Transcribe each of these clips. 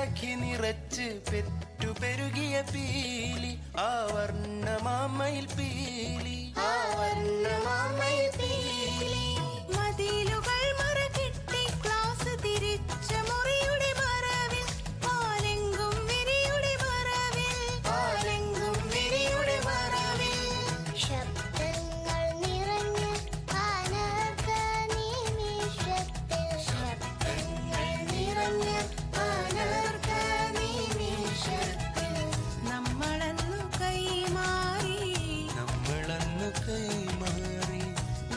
സഖി നിറച്ച് പെറ്റുപെരുകിയ പീലി ആ വർണ്ണമാമയിൽ പീലി ആ വർണ്ണമാമയിൽ പീലി മതിലുകൾ മറകെട്ടി ക്ലാസ് തിരിച്ച മുറിയുടെ മറവിൽ പാലെങ്കും വിരിയുടെ മറവിൽ പാലെങ്കും വിരിയുടെ മറവിൽ ശബ്ദങ്ങൾ നിറഞ്ഞ അനർഘ നിമിഷത്തിൽ ശബ്ദങ്ങൾ നിറഞ്ഞ അനർഘ നിമിഷത്തിൽ നമ്മളന്നു കൈമാറി നമ്മളന്നു കൈമാറി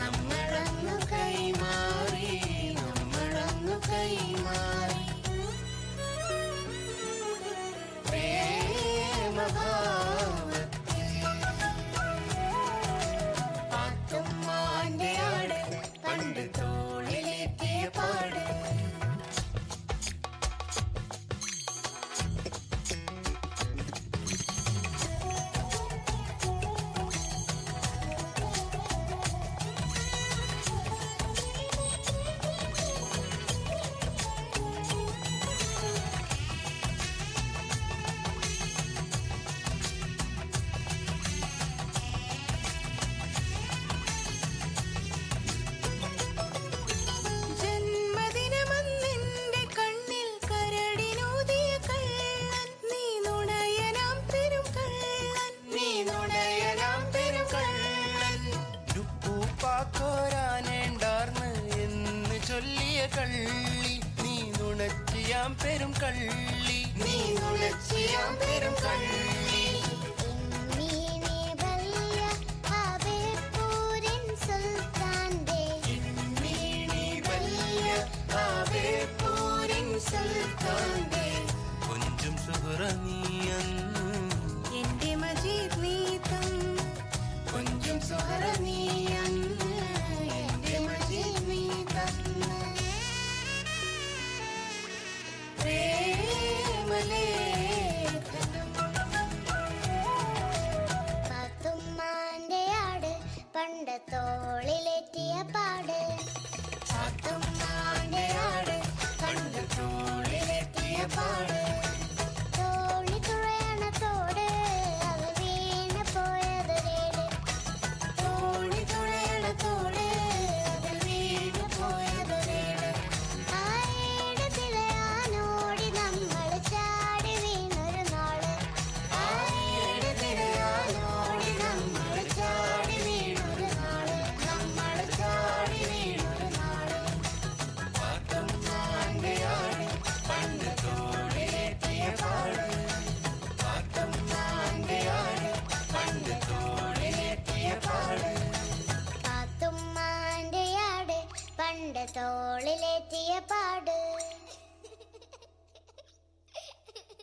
നമ്മളന്നു കൈമാറി നമ്മളന്നു കൈമാറി പ്രേമഭാവത്തിൽ പാത്തുമ്മാന്റെ ആട് പണ്ട് തോളിലെത്തിയ പാട് ജന്മദിനമന്നെന്റെ കണ്ണിൽ കരടിനൂതിയ കള്ളൻ നീ നുണയനാം പെരും കള്ളൻ നീ നുണയനാം പെരുകള്ളൻ ഉപ്പൂപ്പാക്കോരാനേണ്ടാർന്ന് എന്ന് ചൊല്ലിയ കള്ളി നീ നുണച്ചിയാം പെരും കള്ളി